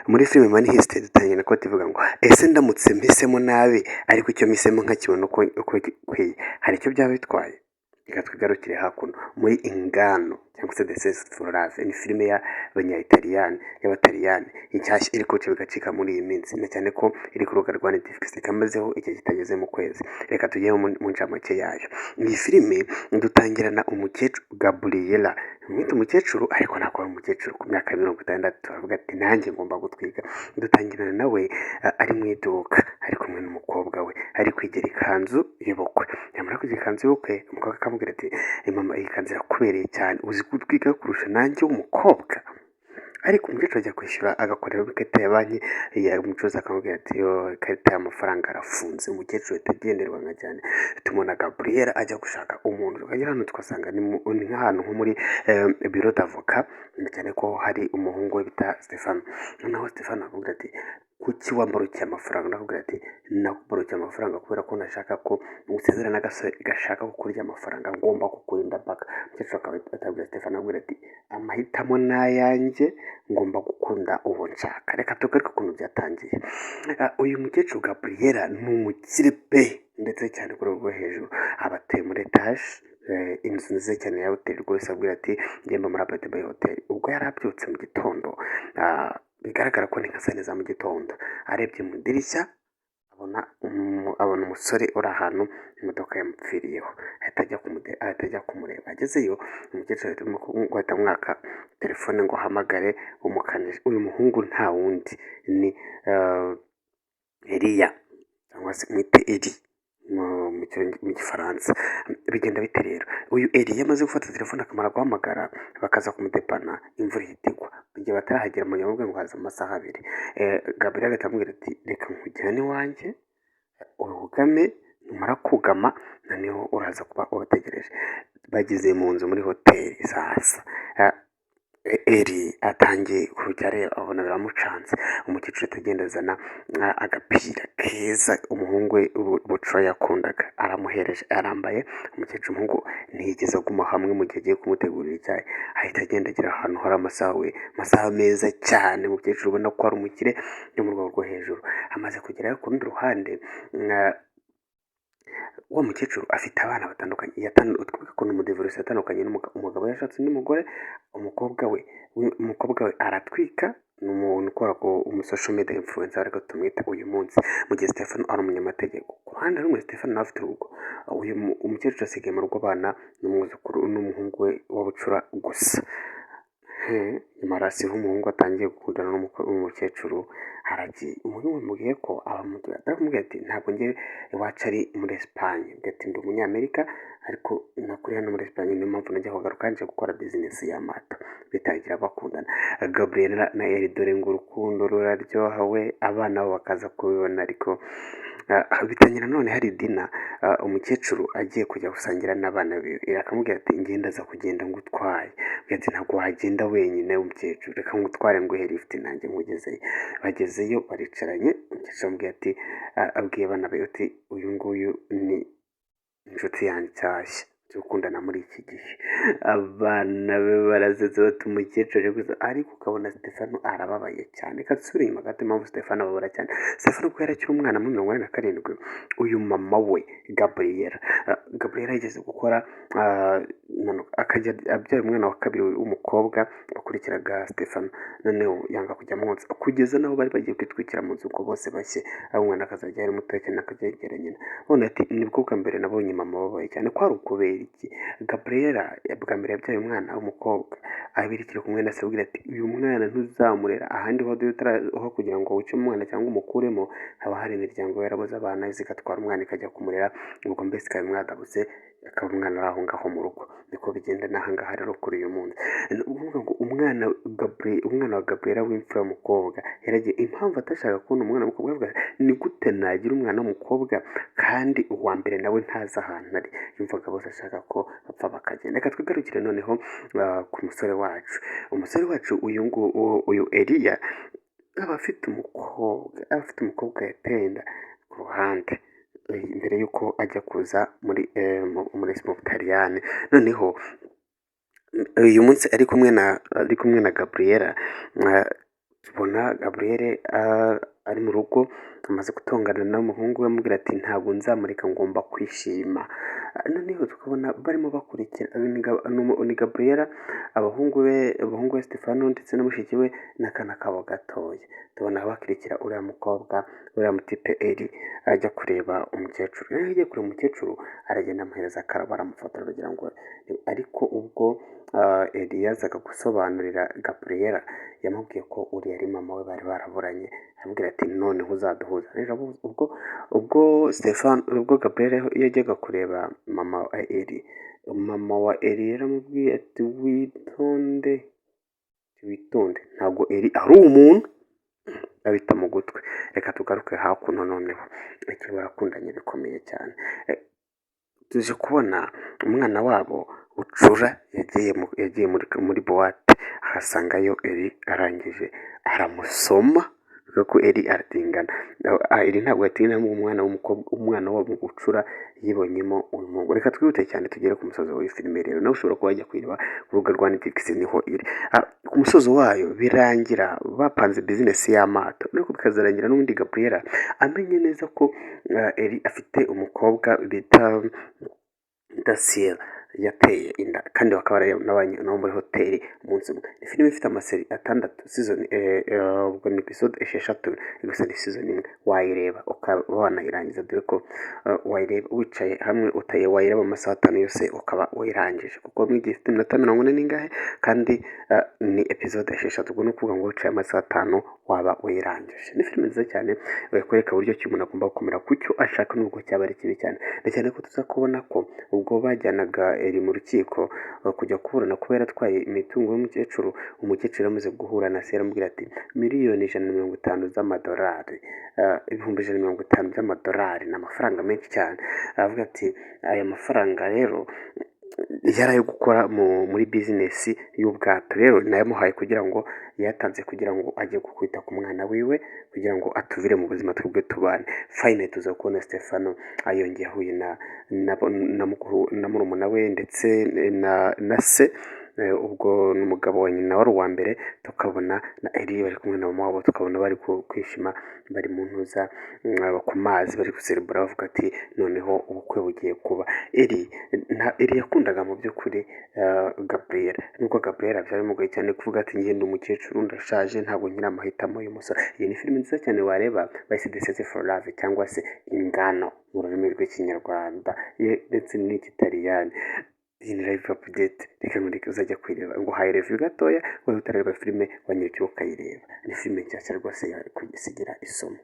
muri filime Money Heist dutangira na kote ivuga ngo ese ndamutse mpisemo nabi ariko icyo mpisemo nkakibona uko gikwiye hari icyo byaba bitwaye. Reka twigarukire hakuno muri Ingano cyangwa se The Search for Love, ni filime y'abataliyani inshyashya iri kuca bigacika muri iyi minsi, na cyane ko iri ku rubuga rwa Netflix ikamazeho igihe kitageze mu kwezi. Reka tujyeho mu ncamake yayo. Iyi filime dutangirana umukecuru Gabriela, mwita umukecuru ariko ntabwo ari umukecuru, ku myaka 60 avuga ati nanjye ngomba gutwiga. Dutangirana nawe ari mu iduka ari kumwe n'umukobwa we ari kwigera ikanzu y'ubukwe. Yamara kwigira ikanzu y'ubukwe umukobwa akamubwira ati mama iyi kanzu irakubereye cyane, uzi gutwiga kurusha nanjye w'umukobwa. Ariko umukecuru ajya kwishyura agakorera kuri ikarita ya banki, umucuruzi akamubwira ati ikarita y'amafaranga arafunze. Umukecuru ahita agenderwa nka cyane, tumubona Gabriela ajya gushaka umuntu. Tukagera hano tukasanga ni nk'ahantu nko muri biro d'avoka, cyane ko hari umuhungu we bita Stefano. Noneho Stefano akamubwira ati kuki wambarukiye amafaranga? Nakubwira ati nakubarukiye amafaranga kubera ko nashaka ko usezerana gashaka kukurya amafaranga, ngomba kukurinda mpaka. Umukecuru akaba atabwira Stefano avuga ati amahitamo n'ayanjye, ngomba gukunda uwo nshaka. Reka tugaruke ukuntu byatangiye. Uyu mukecuru Gabriela ni umukire pe, ndetse cyane kuri rwo hejuru. Abatuye muri etage, inzu nziza cyane ya hoteli rwose. Abwira ati ngenda muri apartment ya hoteli. Ubwo yari abyutse mu gitondo, bigaragara ko ni nka saa 4 za mu gitondo, arebye mu idirishya abona umusore uri ahantu imodoka yamupfiriyeho. ahita ajya kumureba. Agezeyo umukecuru ahita amwaka telefone ngo ahamagare umukanishi. Uyu muhungu nta wundi ni Eliya cyangwa se mwite Eli mu gifaransa. Bigenda bite rero? Uyu Eli yamaze gufata telefone akamara guhamagara, bakaza kumudepana, imvura ihita igwa. Igihe batarahagera mu nyamubwe ngo haza amasaha 2, Gabriel agahita amubwira ati reka nkujyane iwanjye urugame, numara kugama noneho uraza kuba ubategereje. Bageze mu nzu muri hoteli sasa, Eli atangiye kujya areba abona biramucanze. Umukecuru atagenda azana agapira keza umuhungu we Bucura yakundaga, aramuhereje arambaye. Umukecuru umuhungu ntiyigeze aguma hamwe mu gihe agiye kumutegurira icyayi, ahita agenda agera ahantu hari amasaha meza cyane. Umukecuru ubona ko ari umukire yo mu rwego rwo hejuru. Amaze kugerayo ku rundi ruhande, uwo mukecuru afite abana batandukanye. Twibuke ukuntu umudivorisi yatandukanye umugabo yashatse undi mugore. Umukobwa we aratwika, ni umuntu ukora ku social media influencer ariko tumwita uyu munsi, mu gihe Stefano ari umunyamategeko. Ku ruhande rumwe Stefano nawe afite urugo. Uyu umukecuru asigaye mu rugo abana n'umwuzukuru n'umuhungu we wa Bucura gusa. Marasi umuhungu atangiye gukundana n'umukecuru, haragiye umuhungu amubwiye ko aramubwira ati ntabwo njye iwacu ari muri Espagne, ati ndi umunyamerika ariko nakuri hano muri Espagne, niyo mpamvu najya kugaruka nje gukora business y'amata. Bitangira bakundana. Gabriela na Eli dore ngo urukundo ruraryoha we, abana bo bakaza kubibona. Ariko bitangira none hari dina, umukecuru agiye kujya gusangira n'abana be. Akamubwira ati ngenda za kugenda ngutwaye. Ati ntabwo wagenda wenyine umukecuru, reka ngutware nguhe lift nanjye nkugezeyo. Bagezeyo baricaranye, umukecuru amubwira ati abwiye abana be ati uyu nguyu ni inshuti yanjye nshyashya gukundana muri iki gihe. Abana be barazeze bati umukecuru gusa, ariko ukabona Stefano arababaye cyane. Katsuri inyuma gato impamvu Stefano ababara cyane. Stefano ko yarakiri umwana muri 47, uyu mama we Gabriela yigeze gukora akajya abyaye umwana wa kabiri w'umukobwa bakurikiraga Stefano. Noneho yanga kujya mwonsa kugeza naho bari bagiye kwitwikira mu nzu uko bose bashye, aho umwana akazajya ari muto cyane akajya yegera nyina. None ati nibwo bwa mbere nabonye mama babaye cyane. Ko ari ukubera iki? Gabriela bwa mbere yabyaye umwana w'umukobwa, abirikira kumwe na se avugira ati uyu mwana ntuzamurera ahandi ho kugira ngo wice umwana cyangwa umukuremo, haba hari imiryango yarabuze abana zigatwara umwana ikajya kumurera, ubwo mbese ikaba mwadabuze akaba umwana ari aho ngaho mu rugo. Niko bigenda n'ahangaha rero kuri uyu munsi. Ni ukuvuga ngo umwana wa Gabriela w'imfura w'umukobwa yaragiye, impamvu atashaka kubona umwana w'umukobwa avuga ni gute nagira umwana w'umukobwa kandi uwa mbere nawe ntazi ahantu ari. Yumvaga bose ashaka ko bapfa bakagenda. Reka twigarukire noneho ku musore wacu. Umusore wacu uyu Eliya aba afite umukobwa yatenda ku ruhande mbere yuko ajya kuza muri Butaliyani. Noneho uyu munsi ari kumwe na Gabriela, tubona Gabriel ari mu rugo amaze gutongana n'umuhungu we amubwira ati ntabwo nzamureka ngomba kwishima. Noneho tukabona barimo bakurikira ni Gabriel, abahungu be Stefano ndetse na mushiki we n'akana kabo gatoya. Tubona bakurikira uriya mukobwa, uriya mutipe Eli ajya kureba umukecuru. Iyo agiye kureba umukecuru aragenda amuhereza akarabo aramufotora kugira ngo, ariko ubwo Eli yazaga gusobanurira Gabriel yamubwiye ko uriya ari mama we bari baraburanye, aramubwira ati noneho uzaduhuza. Rero ubwo Gabriel yajyaga kureba mama wa Eli, mama wa Eli yaramubwiye ati witonde ntabwo Eli ari umuntu, abita mu gutwi. Reka tugaruke hakuno noneho, barakundanye bikomeye cyane. Tuje kubona umwana wabo Bucura yagiye muri buwate ahasangayo Eli arangije aramusoma kuko Eli aratingana. Eli ntabwo yatingana umwana w'umukobwa, umwana wabo Bucura yibonyemo uyu muhungu. Reka twihute cyane tugere ku musozo w'iyi filime rero, nawe ushobora kuba wajya kuyireba ku rubuga rwa Netflix niho iri. Ku musozo wayo birangira bapanze bizinesi y'amato, ariko bikazarangira n'ubundi Gabriel amenye neza ko Eli afite umukobwa bita Daciel yateye inda, kandi bakaba barabanye nabo muri hoteli umunsi umwe. Ni filime ifite amaseri 6, ubwo ni episode 6, gusa ni season imwe. Wayireba ukaba wanayirangiza, dore ko wayireba wicaye hamwe wayireba amasaha 5 yose ukaba wayirangije, kuko mwigihe ifite iminota 40 n'ingahe, kandi ni episode 6, ubwo ni ukuvuga ngo wicaye amasaha 5 waba wayirangije. Ni filime nziza cyane kwereka uburyo ki umuntu agomba gukomera ku cyo ashaka nubwo cyaba ari kibi cyane. Cyane ko tuza kubona ko ubwo bajyanaga Eli mu rukiko kujya kuburana kubera atwaye imitungo y'umukecuru, umukecuru amaze guhura na se aramubwira ati miliyoni 150 z'amadolari, ibihumbi 150 by'amadolari ni amafaranga menshi cyane. Aravuga ati aya mafaranga rero yari ayo gukora muri bizinesi y'ubwato, rero nayamuhaye kugira ngo yatanze kugira ngo ajye gukwita ku mwana wiwe kugira ngo atuvire mu buzima twebwe tubane. Fine, tuza kubona Stefano ayongeye ahuye na murumuna we ndetse na se, ubwo n'umugabo wa nyina wari uwa mbere. Tukabona na Eli bari kumwe na mama wabo, tukabona bari kwishima, bari mu ntuza ku mazi, bari guserebura bavuga ati noneho ubukwe bugiye kuba. Eli yakundaga mu by'ukuri Gabriel, nubwo Gabriel byari bimugoye cyane kuvuga ati ngende umukecuru ndashaje ntabwo nkiri amahitamo y'umusore. Iyi ni filime nziza cyane wareba, bayise The Search for Love cyangwa se Ingano mu rurimi rw'ikinyarwanda ndetse n'ikitaliyani. Iyi ni live update, reka ngurike uzajya kwireba ngo haye review gatoya, wowe utarareba filime wanyukiye ukayireba. Ni filime nshyashya rwose yakugira isomo.